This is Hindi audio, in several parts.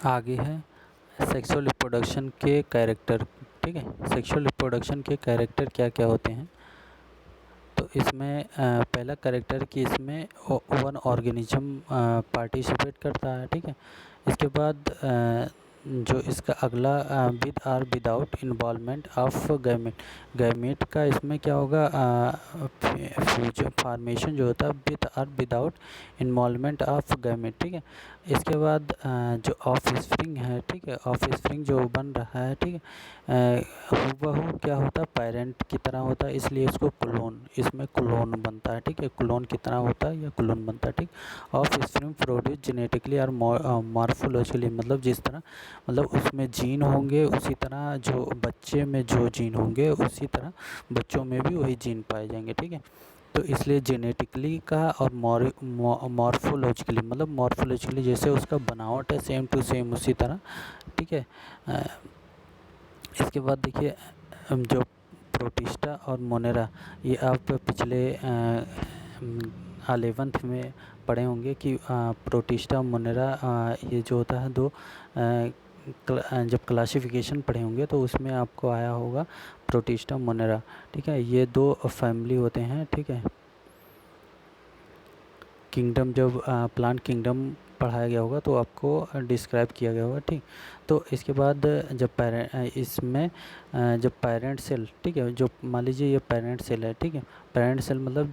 आगे है सेक्सुअल रिप्रोडक्शन के कैरेक्टर। ठीक है, सेक्सुअल रिप्रोडक्शन के कैरेक्टर क्या क्या होते हैं। तो इसमें पहला कैरेक्टर कि इसमें वन ऑर्गेनिज्म पार्टिसिपेट करता है। ठीक है, इसके बाद जो इसका अगला with or without involvement of gamete. Gamete का इसमें क्या होगा, फ्यूचर फार्मेशन जो होता है with or without involvement of gamete. ठीक है, इसके बाद जो ऑफ स्प्रिंग है, ठीक है, ऑफ स्प्रिंग जो बन रहा है, ठीक है, हूबहू क्या होता है, पेरेंट की तरह होता है, इसलिए इसको क्लोन, इसमें क्लोन बनता है। ठीक है, क्लोन की तरह होता है या क्लोन बनता है। ठीक, ऑफ स्प्रिंग प्रोड्यूस जेनेटिकली और मॉर्फोलॉजिकली, मतलब जिस तरह, मतलब उसमें जीन होंगे उसी तरह, जो बच्चे में जो जीन होंगे उसी तरह बच्चों में भी वही जीन पाए जाएंगे। ठीक है, तो इसलिए जेनेटिकली का और मॉर्फोलॉजिकली, मतलब मॉर्फोलॉजिकली जैसे उसका बनावट है सेम टू सेम उसी तरह। ठीक है, इसके बाद देखिए जो प्रोटिस्टा और मोनेरा, ये आप पिछले 11th में पढ़े होंगे कि प्रोटिस्टा मोनेरा, ये जो होता है दो, जब क्लासिफिकेशन पढ़े होंगे तो उसमें आपको आया होगा प्रोटिस्टा मोनेरा। ठीक है, ये दो फैमिली होते हैं। ठीक है, किंगडम, जब प्लांट किंगडम पढ़ाया गया होगा तो आपको डिस्क्राइब किया गया होगा। ठीक, तो इसके बाद जब इसमें जब पेरेंट सेल, ठीक है, जो मान लीजिए ये पेरेंट सेल है। ठीक है, पेरेंट सेल मतलब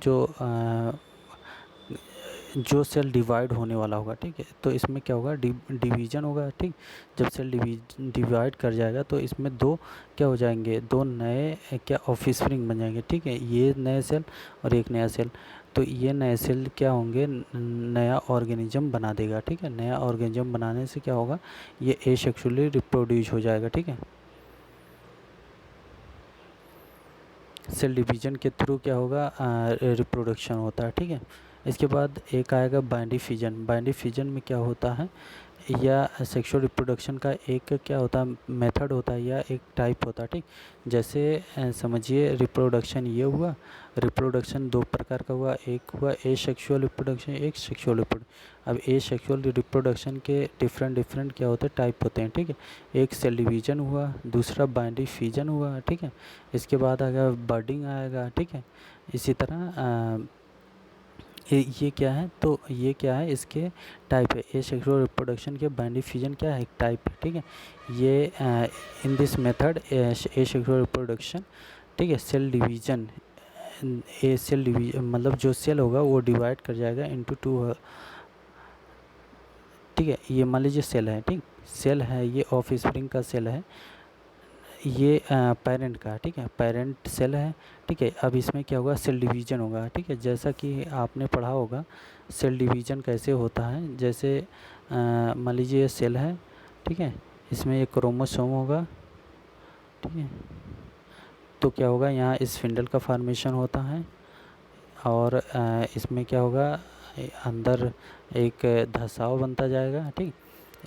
जो सेल डिवाइड होने वाला होगा। ठीक है, तो इसमें क्या होगा, डिवीजन होगा। ठीक, जब सेल डिवाइड कर जाएगा तो इसमें दो क्या हो जाएंगे, दो नए क्या ऑफस्प्रिंग बन जाएंगे। ठीक है, ये नए सेल और एक नया सेल, तो ये नए सेल क्या होंगे, नया ऑर्गेनिज्म बना देगा। ठीक है, नया ऑर्गेनिज्म बनाने से क्या होगा, ये एसेक्सुअली रिप्रोड्यूस हो जाएगा। ठीक है, सेल डिवीजन के थ्रू क्या होगा, रिप्रोडक्शन होता है। ठीक है, इसके बाद एक आएगा बाइंडी फिजन। बाइंडी फिजन में क्या होता है, या सेक्सुअल रिप्रोडक्शन का एक क्या होता है, मेथड होता है या एक टाइप होता है। ठीक, जैसे समझिए रिप्रोडक्शन ये हुआ, रिप्रोडक्शन दो प्रकार का हुआ, एक हुआ एसेक्सुअल रिप्रोडक्शन, एक सेक्सुअल रिप्रोडक्शन। अब एसेक्सुअल रिप्रोडक्शन के डिफरेंट डिफरेंट क्या होते हैं, टाइप होते हैं। ठीक है, एक सेल डिवीजन हुआ, दूसरा बाइंडी फिजन हुआ। ठीक है, इसके बाद आएगा बर्डिंग आएगा। ठीक है, इसी तरह ये क्या है, तो ये क्या है, इसके टाइप है। ए सेक्सुअल रिप्रोडक्शन के बाइंडी फ्यूजन क्या है, एक टाइप है। ठीक है, ये in this method A sexual reproduction, ठीक है, सेल डिवीजन, ए सेल डिवीजन मतलब जो सेल होगा वो डिवाइड कर जाएगा इनटू टू। ठीक है, ये मान लीजिए सेल है। ठीक, सेल है, ये ऑफ स्प्रिंग का सेल है, ये पेरेंट का। ठीक है, पेरेंट सेल है। ठीक है, अब इसमें क्या होगा, सेल डिवीजन होगा। ठीक है, जैसा कि आपने पढ़ा होगा सेल डिवीजन कैसे होता है, जैसे मान लीजिए ये सेल है। ठीक है, इसमें एक क्रोमोसोम होगा। ठीक है, तो क्या होगा, यहाँ स्पिंडल का फॉर्मेशन होता है, और इसमें क्या होगा, अंदर एक धसाव बनता जाएगा। ठीक,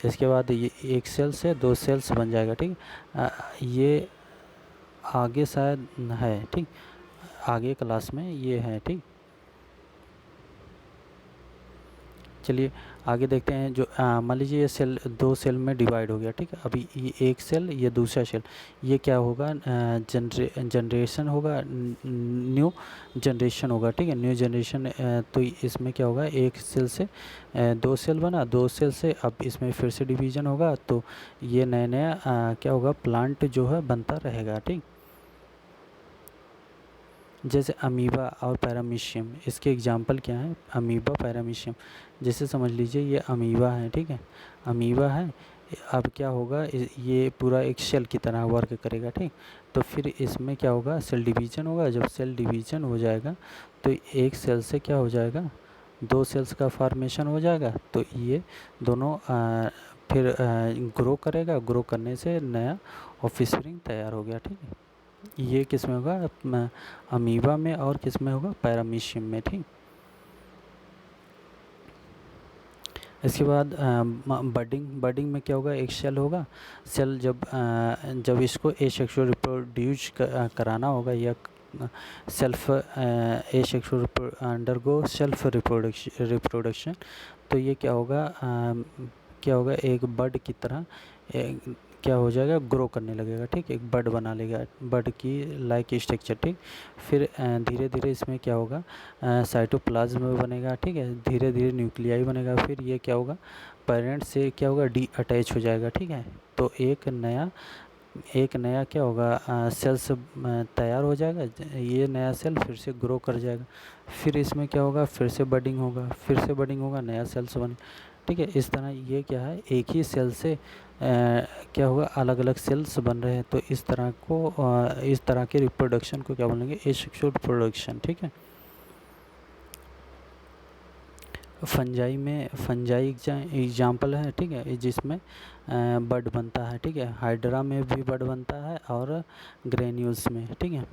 इसके बाद ये एक सेल से दो सेल्स बन जाएगा। ठीक, ये आगे शायद है। ठीक, आगे क्लास में ये है। ठीक, चलिए आगे देखते हैं। जो मान लीजिए ये सेल दो सेल में डिवाइड हो गया। ठीक है, अभी ये एक सेल, ये दूसरा सेल, ये क्या होगा, जनरेशन होगा, न्यू जनरेशन होगा। ठीक है, न्यू जनरेशन, तो इसमें क्या होगा, एक सेल से दो सेल बना, दो सेल से अब इसमें फिर से डिवीजन होगा, तो ये नया नया क्या होगा, प्लांट जो है बनता रहेगा। ठीक, जैसे अमीबा और पैरामीशियम, इसके एग्जांपल क्या है, अमीबा पैरामीशियम। जैसे समझ लीजिए ये अमीबा है। ठीक है, अमीबा है, अब क्या होगा, ये पूरा एक सेल की तरह वर्क करेगा। ठीक, तो फिर इसमें क्या होगा, सेल डिवीजन होगा। जब सेल डिवीजन हो जाएगा तो एक सेल से क्या हो जाएगा, दो सेल्स का फॉर्मेशन हो जाएगा, तो ये दोनों फिर ग्रो करेगा, ग्रो करने से नया ऑफस्प्रिंग तैयार हो गया। ठीक है, ये किस में होगा, अमीबा में, और किस में होगा, पैरामीशियम में। ठीक, इसके बाद बर्डिंग में क्या होगा, एक सेल होगा। सेल जब इसको एसेक्सुअल रिप्रोड्यूस कराना होगा, या self asexual undergo self reproduction, तो ये क्या होगा, क्या होगा, एक बड की तरह क्या हो जाएगा, ग्रो करने लगेगा, ठीक है, एक बड बना लेगा, बड की लाइक स्ट्रक्चर, ठीक। फिर धीरे धीरे इसमें क्या होगा, साइटोप्लाज्म बनेगा, ठीक है, धीरे धीरे न्यूक्लियाई बनेगा, फिर ये क्या होगा, पेरेंट से क्या होगा, डी अटैच हो जाएगा, ठीक है। तो एक नया क्या होगा, सेल्स तैयार हो जाएगा, ये नया सेल फिर से ग्रो कर जाएगा, फिर इसमें क्या होगा, फिर से बडिंग होगा, फिर से बडिंग होगा, नया सेल्स बने, ठीक है। इस तरह ये क्या है, एक ही सेल से क्या होगा, अलग अलग सेल्स बन रहे हैं। तो इस तरह के रिप्रोडक्शन को क्या बोलेंगे, एसेक्सुअल रिप्रोडक्शन, ठीक है। फंजाई एग्जाम्पल है, ठीक है, जिसमें बड बनता है, ठीक है, हाइड्रा में भी बड बनता है और ग्रेन्यूल्स में, ठीक है।